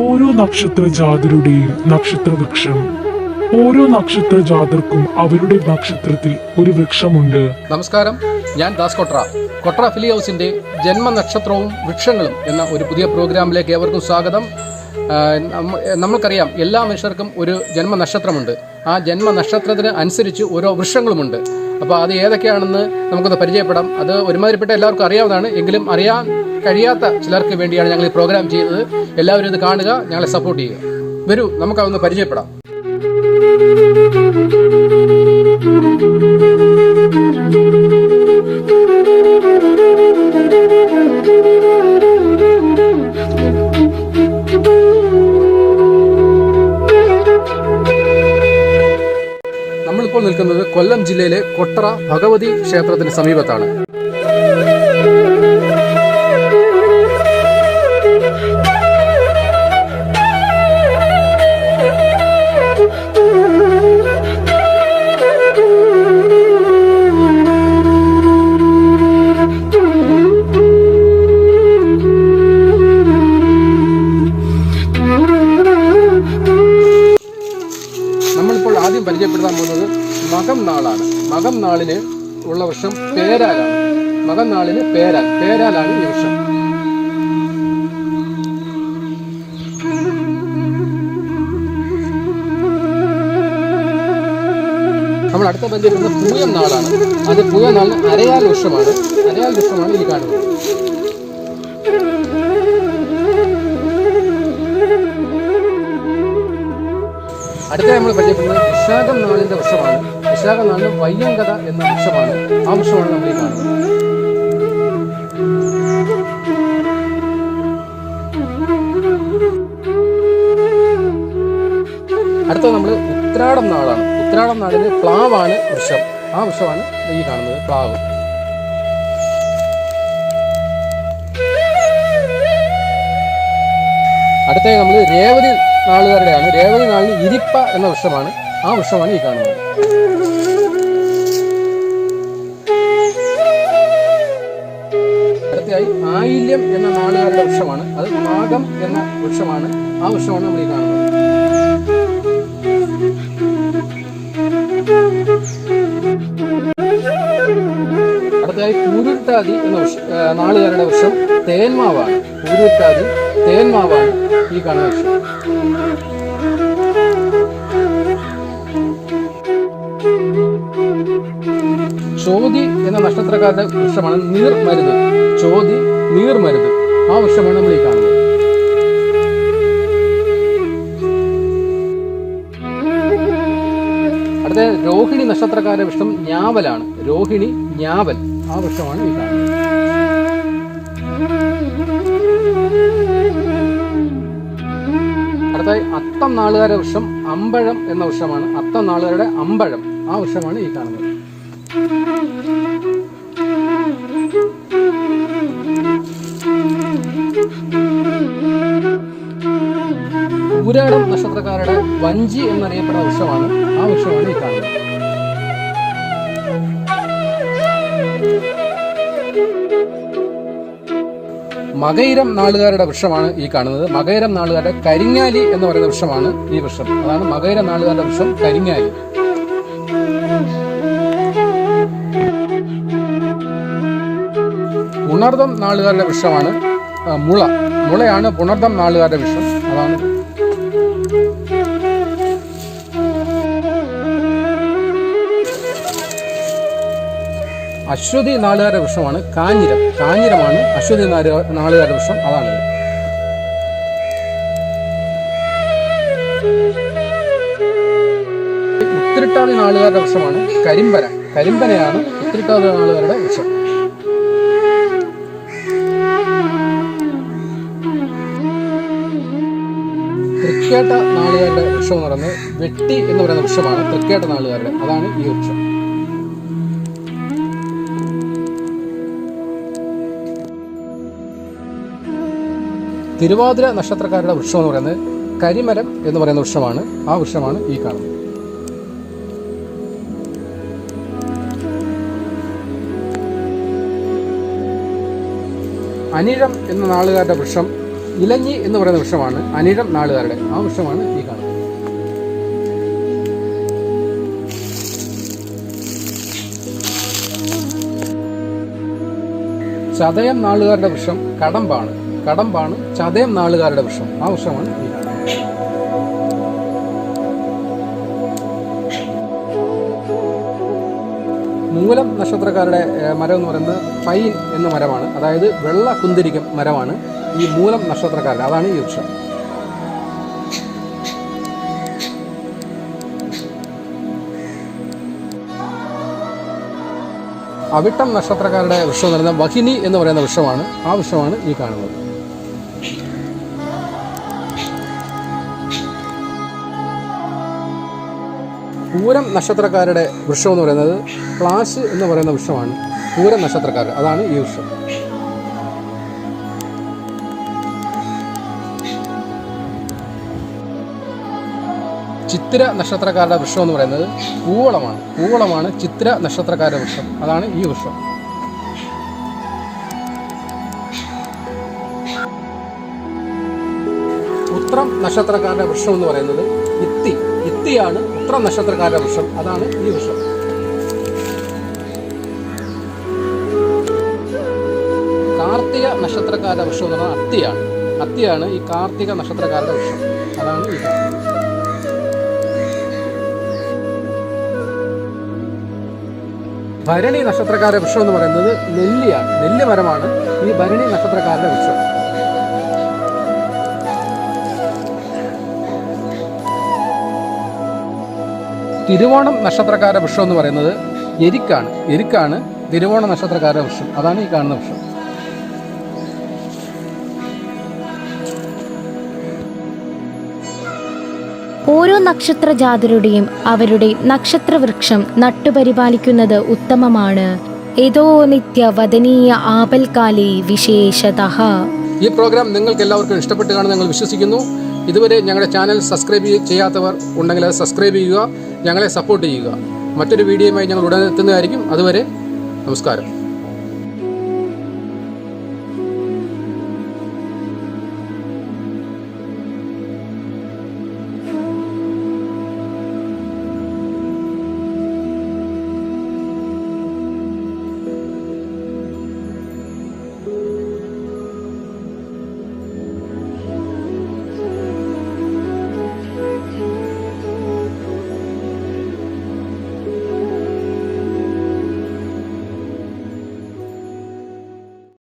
ഓരോ നക്ഷത്ര ജാതരുടെയും നക്ഷത്രവൃക്ഷം. ഓരോ നക്ഷത്ര ജാതർക്കും അവരുടെ നക്ഷത്രത്തിൽ ഒരു വൃക്ഷമുണ്ട്. നമസ്കാരം, ഞാൻ ദാസ് കൊട്ര ഫിലി ഹൗസിന്റെ ജന്മനക്ഷത്രവും വൃക്ഷങ്ങളും എന്ന ഒരു പുതിയ പ്രോഗ്രാമിലേക്ക് ഏവർക്കും സ്വാഗതം. നമ്മൾക്കറിയാം, എല്ലാ മനുഷ്യർക്കും ഒരു ജന്മനക്ഷത്രമുണ്ട്. ആ ജന്മനക്ഷത്രത്തിന് അനുസരിച്ച് ഓരോ വൃക്ഷങ്ങളുമുണ്ട്. അപ്പോൾ അത് ഏതൊക്കെയാണെന്ന് നമുക്കൊന്ന് പരിചയപ്പെടാം. അത് ഒരുമാതിരിപ്പെട്ട എല്ലാവർക്കും അറിയാവുന്നതാണ്. എങ്കിലും അറിയാൻ കഴിയാത്ത ചിലർക്ക് വേണ്ടിയാണ് ഞങ്ങൾ ഈ പ്രോഗ്രാം ചെയ്തത്. എല്ലാവരും ഇത് കാണുക, ഞങ്ങളെ സപ്പോർട്ട് ചെയ്യുക. വരൂ, നമുക്കതൊന്ന് പരിചയപ്പെടാം. നമ്മളിപ്പോൾ നിൽക്കുന്നത് കൊല്ലം ജില്ലയിലെ കൊട്ര ഭഗവതി ക്ഷേത്രത്തിന് സമീപത്താണ്. നമ്മളിപ്പോൾ ആദ്യം പരിചയപ്പെടുത്താൻ പോകുന്നത് മകം നാളാണ്. മകം നാളിന് ഉള്ള വൃക്ഷം പേരാലാണ്. മകം നാളിന് പേരാലാണ് ഈ വൃക്ഷം. നമ്മൾ അടുത്ത പരിചയപ്പെടുന്നത് പൂയം നാളാണ്. അത് പൂയം നാളിന് അരയാൽ വൃക്ഷമാണ് ഈ കാണുന്നത്. അടുത്ത നമ്മൾ പരിചയപ്പെടുന്നത് വിശാഖം നാളിന്റെ വൃക്ഷമാണ്. വിശാഖം നാളിന് വയ്യങ്കത എന്ന വൃക്ഷമാണ്. ആ വൃക്ഷമാണ് നമ്മൾ ഈ കാണുന്നത്. അടുത്തത് നമ്മൾ ഉത്രാടം നാളാണ്. ഉത്രാടം നാളിന് പ്ലാവാണ് വൃക്ഷം. ആ വൃക്ഷമാണ് ഈ കാണുന്നത്, പ്ലാവ്. അടുത്തത് നമ്മൾ രേവതി നാളുകാരുടെയാണ്. രേവതി നാളിന് ഇരിപ്പ എന്ന വൃക്ഷമാണ്. ആ വൃക്ഷമാണ് ഈ കാണുന്നത്. അടുത്തതായി ആയില്യം എന്ന നാളുകാരുടെ വൃക്ഷമാണ്. അത് നാഗം എന്ന വൃക്ഷമാണ്. ആ വൃക്ഷമാണ് നമ്മൾ ഈ കാണുന്നത്. അടുത്തതായി പൂരുരുട്ടാതി എന്ന നാളുകാരുടെ വൃക്ഷം തേന്മാവാണ്. തേന്മാവാണ് ഈ കാണുന്ന വൃക്ഷം. ചോതി എന്ന നക്ഷത്രക്കാരുടെ വൃക്ഷമാണ് നീർമരുത്. നീർമരുത്. ആ വൃക്ഷമാണ് നമ്മൾ ഈ കാണുന്നത്. അടുത്ത രോഹിണി നക്ഷത്രക്കാരുടെ വൃക്ഷം ഞാവലാണ്. ഞാവൽ. ആ വൃക്ഷമാണ് ഈ കാണുന്നത്. അടുത്തായി അത്തം നാളുകാരുടെ വൃക്ഷം അമ്പഴം എന്ന വൃക്ഷമാണ്. അത്തം നാളുകാരുടെ അമ്പഴം. ആ വൃക്ഷമാണ് ഈ കാണുന്നത്. പൂരാടം നക്ഷത്രക്കാരുടെ വഞ്ചി എന്നറിയപ്പെടുന്ന വൃക്ഷമാണ്. ആ വൃക്ഷമാണ് ഈ കാണുന്നത്. മകയിരം നാളുകാരുടെ വൃക്ഷമാണ് ഈ കാണുന്നത്. മകയിരം നാളുകാരുടെ കരിങ്ങാലി എന്ന് പറയുന്ന വൃക്ഷമാണ് ഈ വൃക്ഷം. അതാണ് മകയിരം നാളുകാരുടെ വൃക്ഷം, കരിങ്ങാലി. പുണർദം നാളുകാരുടെ വൃക്ഷമാണ് മുളയാണ് പുണർദം നാളുകാരുടെ വൃക്ഷം. അതാണ്. അശ്വതി നാളുകാരുടെ വൃക്ഷമാണ് കാഞ്ഞിരമാണ് അശ്വതി നാളുകാരുടെ വൃക്ഷം. അതാണ്. ഉത്തിരട്ടാതി നാളുകാരുടെ വൃക്ഷമാണ് കരിമ്പനയാണ് ഉത്തിരട്ടാതി നാളുകാരുടെ വൃക്ഷം. തൃക്കേട്ട നാളുകാരുടെ വൃക്ഷം എന്ന് പറയുന്നത് വെട്ടി എന്ന് പറയുന്ന വൃക്ഷമാണ്. തൃക്കേട്ട നാളുകാരുടെ, അതാണ് ഈ വൃക്ഷം. തിരുവാതിര നക്ഷത്രക്കാരുടെ വൃക്ഷം എന്ന് പറയുന്നത് കരിമരം എന്ന് പറയുന്ന വൃക്ഷമാണ്. ആ വൃക്ഷമാണ് ഈ കാണുന്നത്. അനിഴം എന്ന നാളുകാരുടെ വൃക്ഷം ഇലഞ്ഞി എന്ന് പറയുന്ന വൃക്ഷമാണ് അനിഴം നാളുകാരുടെ. ആ വൃക്ഷമാണ് ഈ കാണുന്നത്. ചതയം നാളുകാരുടെ വൃക്ഷം കടമ്പാണ്. കടമ്പാണ് ചതയം നാളുകാരുടെ വൃക്ഷം. ആ വൃക്ഷമാണ് ഈ കാണുന്നത്. മൂലം നക്ഷത്രക്കാരുടെ മരം എന്ന് പറയുന്നത് പൈൻ എന്ന മരമാണ്. അതായത് വെള്ള കുന്തിരിക്കം മരമാണ് ഈ മൂലം നക്ഷത്രക്കാരുടെ. അതാണ് ഈ വൃക്ഷം. അവിട്ടം നക്ഷത്രക്കാരുടെ വൃക്ഷം എന്ന് പറയുന്നത് വഹിനി എന്ന് പറയുന്ന വൃക്ഷമാണ്. ആ വൃക്ഷമാണ് ഈ കാണുന്നത്. പൂരം നക്ഷത്രക്കാരുടെ വൃക്ഷം എന്ന് പറയുന്നത് പ്ലാശ് എന്ന് പറയുന്ന വൃക്ഷമാണ്. പൂരം നക്ഷത്രക്കാരുടെ. അതാണ് ഈ വൃക്ഷം. ചിത്തിര നക്ഷത്രക്കാരുടെ വൃക്ഷം എന്ന് പറയുന്നത് പൂവളമാണ്. പൂവളമാണ് ചിത്തിര നക്ഷത്രക്കാരുടെ വൃക്ഷം. അതാണ് ഈ വൃക്ഷം. ഉത്രം നക്ഷത്രക്കാരുടെ വൃക്ഷം എന്ന് പറയുന്നത് ഇത്തി. ഇത്തിയാണ് ഉത്രം നക്ഷത്രക്കാരുടെ വൃക്ഷം. അതാണ് ഈ വൃക്ഷം. കാർത്തിക നക്ഷത്രക്കാരുടെ വൃക്ഷം എന്ന് പറഞ്ഞാൽ അത്തിയാണ്. അത്തിയാണ് ഈ കാർത്തിക നക്ഷത്രക്കാരുടെ വൃക്ഷം. അതാണ് ഈ കാണുന്നത്. ഭരണി നക്ഷത്രക്കാരുടെ വൃക്ഷം എന്ന് പറയുന്നത് നെല്ലിയാണ്. നെല്ല് മരമാണ് ഈ ഭരണി നക്ഷത്രക്കാരുടെ വൃക്ഷം. തിരുവോണം നക്ഷത്രക്കാരുടെ വൃക്ഷം എന്ന് പറയുന്നത് എരിക്കാണ്. എരിക്കാണ് തിരുവോണ നക്ഷത്രക്കാരുടെ വൃക്ഷം. അതാണ് ഈ കാണുന്ന വൃക്ഷം. ഓരോ നക്ഷത്ര ജാതരുടെയും അവരുടെ നക്ഷത്രവൃക്ഷം നട്ടുപരിപാലിക്കുന്നത് ഉത്തമമാണ്. ഏതോ നിത്യ വദനീയ ആപൽകാലേ വിശേഷതഃ. ഈ പ്രോഗ്രാം നിങ്ങൾക്ക് എല്ലാവർക്കും ഇഷ്ടപ്പെട്ട് കാണുമെന്ന് ഞങ്ങൾ വിശ്വസിക്കുന്നു. ഇതുവരെ ഞങ്ങളുടെ ചാനൽ സബ്സ്ക്രൈബ് ചെയ്യാത്തവർ ഉണ്ടെങ്കിൽ അത് സബ്സ്ക്രൈബ് ചെയ്യുക, ഞങ്ങളെ സപ്പോർട്ട് ചെയ്യുക. മറ്റൊരു വീഡിയോയുമായി ഞങ്ങൾ ഉടനെ എത്തുന്നതായിരിക്കും. അതുവരെ നമസ്കാരം.